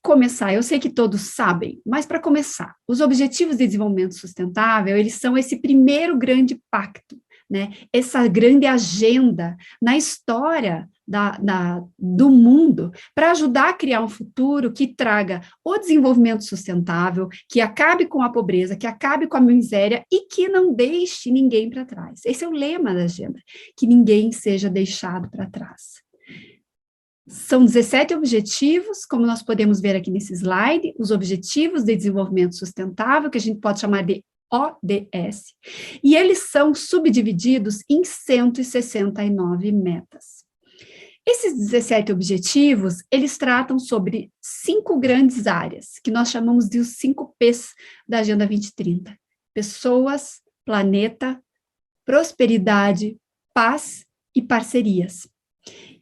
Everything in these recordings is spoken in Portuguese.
começar, eu sei que todos sabem, mas para começar, os Objetivos de Desenvolvimento Sustentável, eles são esse primeiro grande pacto, né? Essa grande agenda na história do mundo para ajudar a criar um futuro que traga o desenvolvimento sustentável, que acabe com a pobreza, que acabe com a miséria e que não deixe ninguém para trás. Esse é o lema da agenda, que ninguém seja deixado para trás. São 17 objetivos, como nós podemos ver aqui nesse slide, os Objetivos de Desenvolvimento Sustentável, que a gente pode chamar de ODS, e eles são subdivididos em 169 metas. Esses 17 objetivos, eles tratam sobre 5 grandes áreas, que nós chamamos de os 5 P's da Agenda 2030. Pessoas, planeta, prosperidade, paz e parcerias.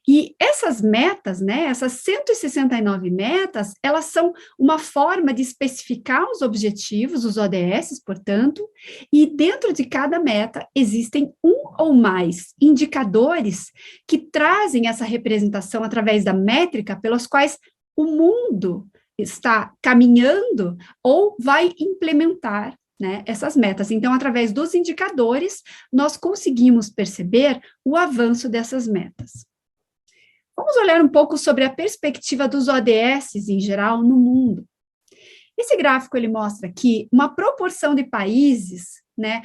E essas metas, né, essas 169 metas, elas são uma forma de especificar os objetivos, os ODS, portanto, e dentro de cada meta existem um ou mais indicadores que trazem essa representação através da métrica pelos quais o mundo está caminhando ou vai implementar, né, essas metas. Então, através dos indicadores, nós conseguimos perceber o avanço dessas metas. Vamos olhar um pouco sobre a perspectiva dos ODS em geral no mundo. Esse gráfico ele mostra aqui uma proporção de países, né,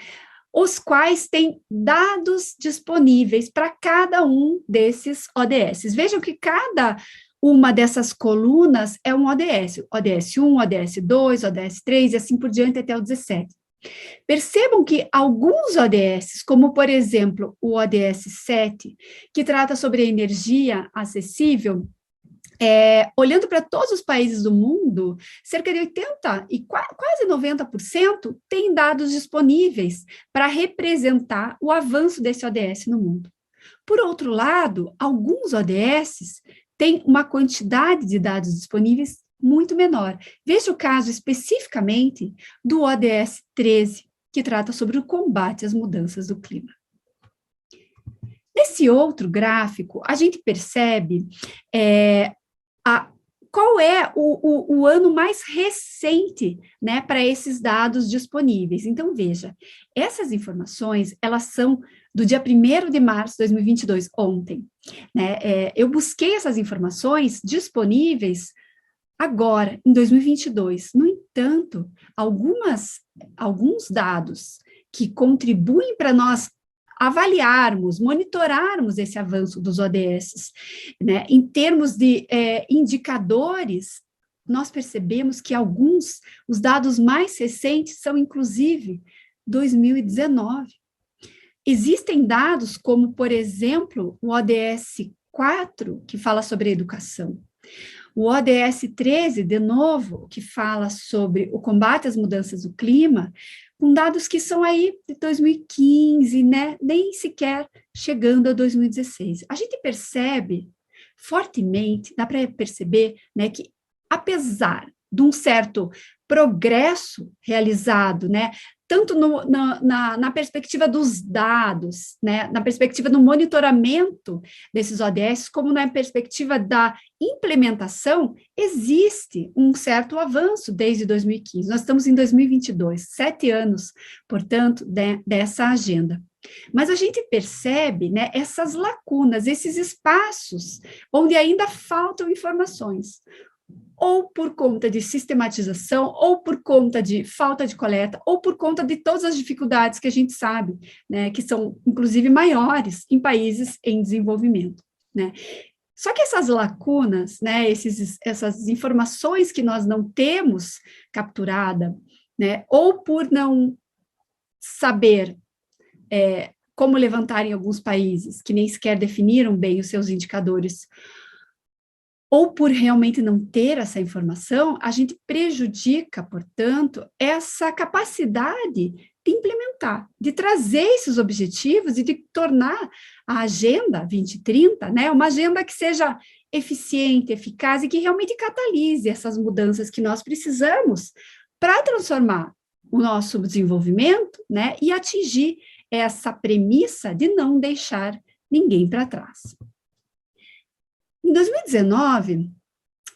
os quais têm dados disponíveis para cada um desses ODS. Vejam que cada uma dessas colunas é um ODS, ODS 1, ODS 2, ODS 3 e assim por diante até o 17. Percebam que alguns ODS, como por exemplo o ODS 7, que trata sobre a energia acessível, olhando para todos os países do mundo, cerca de 80% e quase 90% têm dados disponíveis para representar o avanço desse ODS no mundo. Por outro lado, alguns ODS têm uma quantidade de dados disponíveis muito menor. Veja o caso especificamente do ODS 13, que trata sobre o combate às mudanças do clima. Nesse outro gráfico, a gente percebe qual é o ano mais recente, né, para esses dados disponíveis. Então, veja, essas informações, elas são do dia 1º de março de 2022, ontem, né? Eu busquei essas informações disponíveis agora, em 2022. No entanto, alguns dados que contribuem para nós avaliarmos, monitorarmos esse avanço dos ODS, né, em termos de indicadores, nós percebemos que os dados mais recentes são, inclusive, 2019. Existem dados como, por exemplo, o ODS 4, que fala sobre a educação, o ODS 13, de novo, que fala sobre o combate às mudanças do clima, com dados que são aí de 2015, né, nem sequer chegando a 2016. A gente percebe fortemente, dá para perceber, né, que apesar de um certo progresso realizado, né, tanto na perspectiva dos dados, né, na perspectiva do monitoramento desses ODS, como na perspectiva da implementação, existe um certo avanço desde 2015. Nós estamos em 2022, 7 anos, portanto, dessa agenda. Mas a gente percebe, né, essas lacunas, esses espaços onde ainda faltam informações, ou por conta de sistematização, ou por conta de falta de coleta, ou por conta de todas as dificuldades que a gente sabe, né, que são, inclusive, maiores em países em desenvolvimento, né. Só que essas lacunas, né, essas informações que nós não temos capturada, né, ou por não saber como levantar em alguns países, que nem sequer definiram bem os seus indicadores, ou por realmente não ter essa informação, a gente prejudica, portanto, essa capacidade de implementar, de trazer esses objetivos e de tornar a Agenda 2030, né, uma agenda que seja eficiente, eficaz e que realmente catalise essas mudanças que nós precisamos para transformar o nosso desenvolvimento, né, e atingir essa premissa de não deixar ninguém para trás. Em 2019,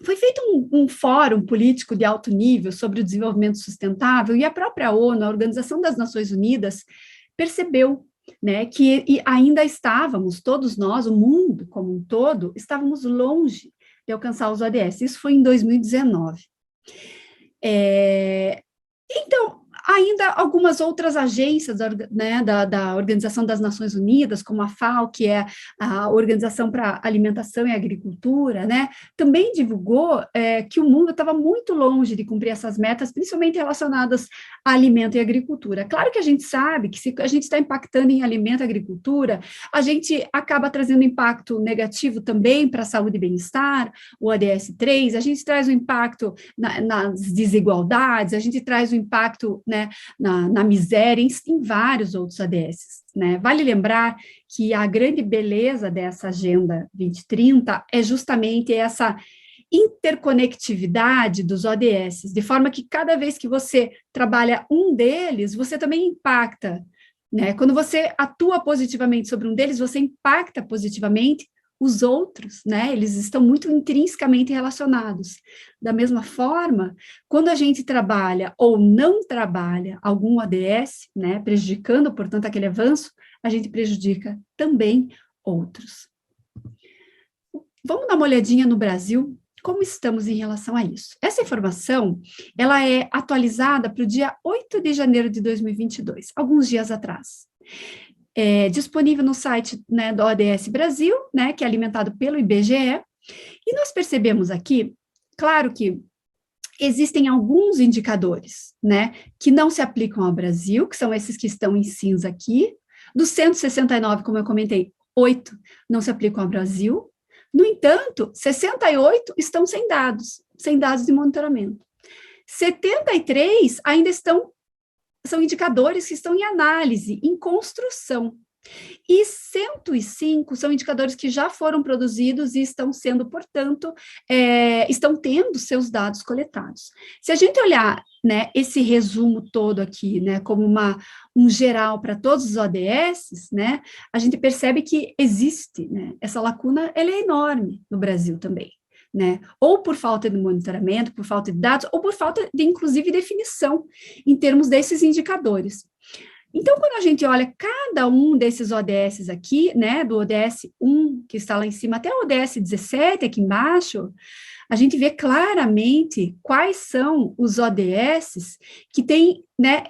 foi feito um fórum político de alto nível sobre o desenvolvimento sustentável, e a própria ONU, a Organização das Nações Unidas, percebeu, né, que ainda estávamos, todos nós, o mundo como um todo, estávamos longe de alcançar os ODS. Isso foi em 2019. Então, ainda algumas outras agências, né, da Organização das Nações Unidas, como a FAO, que é a Organização para Alimentação e Agricultura, né, também divulgou que o mundo estava muito longe de cumprir essas metas, principalmente relacionadas a alimento e agricultura. Claro que a gente sabe que se a gente está impactando em alimento e agricultura, a gente acaba trazendo impacto negativo também para a saúde e bem-estar, o ODS 3, a gente traz um impacto nas desigualdades, a gente traz o impacto, né, na miséria, em vários outros ADSs, né? Vale lembrar que a grande beleza dessa Agenda 2030 é justamente essa interconectividade dos ODS, de forma que cada vez que você trabalha um deles, você também impacta, né? Quando você atua positivamente sobre um deles, você impacta positivamente os outros, né? Eles estão muito intrinsecamente relacionados. Da mesma forma, quando a gente trabalha ou não trabalha algum ODS, né, prejudicando, portanto, aquele avanço, a gente prejudica também outros. Vamos dar uma olhadinha no Brasil, como estamos em relação a isso. Essa informação, ela é atualizada para o dia 8 de janeiro de 2022, alguns dias atrás. Disponível no site, né, do ODS Brasil, né, que é alimentado pelo IBGE, e nós percebemos aqui, claro que existem alguns indicadores, né, que não se aplicam ao Brasil, que são esses que estão em cinza aqui. Dos 169, como eu comentei, 8 não se aplicam ao Brasil. No entanto, 68 estão sem dados de monitoramento. 73 ainda são indicadores que estão em análise, em construção. E 105 são indicadores que já foram produzidos e estão sendo, portanto, estão tendo seus dados coletados. Se a gente olhar, né, esse resumo todo aqui, né, como um geral para todos os ODS, né, a gente percebe que existe, né, essa lacuna, ela é enorme no Brasil também, né, ou por falta de monitoramento, por falta de dados, ou por falta de, inclusive, definição em termos desses indicadores. Então, quando a gente olha cada um desses ODS aqui, né, do ODS 1, que está lá em cima, até o ODS 17 aqui embaixo, a gente vê claramente quais são os ODS que têm, né,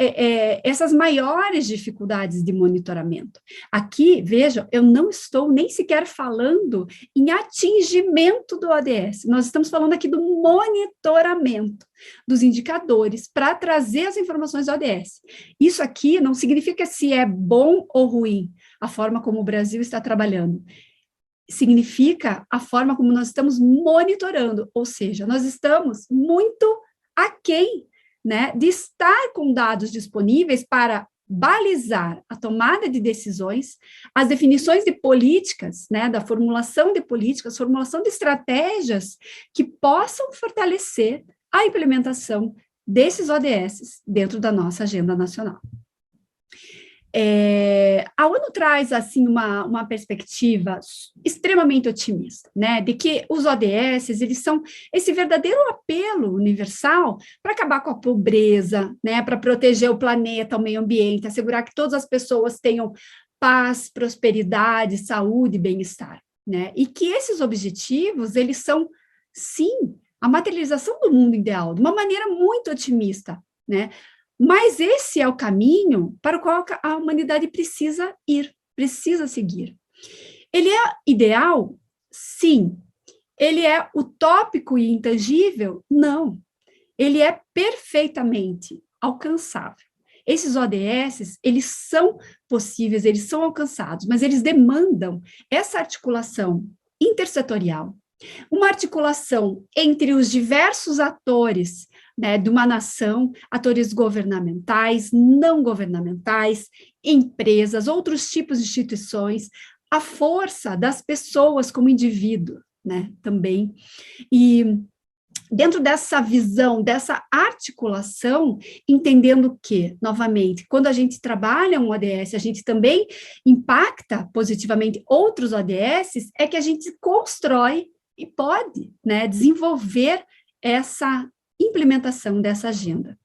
essas maiores dificuldades de monitoramento. Aqui, vejam, eu não estou nem sequer falando em atingimento do ODS, nós estamos falando aqui do monitoramento dos indicadores para trazer as informações do ODS. Isso aqui não significa se é bom ou ruim a forma como o Brasil está trabalhando. Significa a forma como nós estamos monitorando, ou seja, nós estamos muito aquém, né, de estar com dados disponíveis para balizar a tomada de decisões, as definições de políticas, né, da formulação de políticas, formulação de estratégias que possam fortalecer a implementação desses ODS dentro da nossa agenda nacional. A ONU traz, assim, uma perspectiva extremamente otimista, né, de que os ODS, eles são esse verdadeiro apelo universal para acabar com a pobreza, né, para proteger o planeta, o meio ambiente, assegurar que todas as pessoas tenham paz, prosperidade, saúde e bem-estar, né, e que esses objetivos, eles são, sim, a materialização do mundo ideal, de uma maneira muito otimista, né, mas esse é o caminho para o qual a humanidade precisa ir, precisa seguir. Ele é ideal? Sim. Ele é utópico e intangível? Não. Ele é perfeitamente alcançável. Esses ODS, eles são possíveis, eles são alcançados, mas eles demandam essa articulação intersetorial, uma articulação entre os diversos atores, né, de uma nação, atores governamentais, não governamentais, empresas, outros tipos de instituições, a força das pessoas como indivíduo, né, também. E dentro dessa visão, dessa articulação, entendendo que, novamente, quando a gente trabalha um ODS, a gente também impacta positivamente outros ODS, é que a gente constrói e pode, né, desenvolver essa implementação dessa agenda.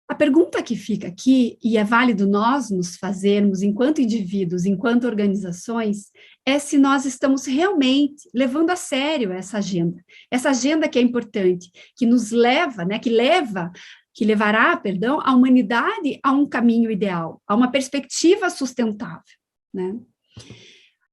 A pergunta que fica aqui, e é válido nós nos fazermos enquanto indivíduos, enquanto organizações, é se nós estamos realmente levando a sério essa agenda que é importante, que nos leva, né, que levará, perdão, a humanidade a um caminho ideal, a uma perspectiva sustentável, né?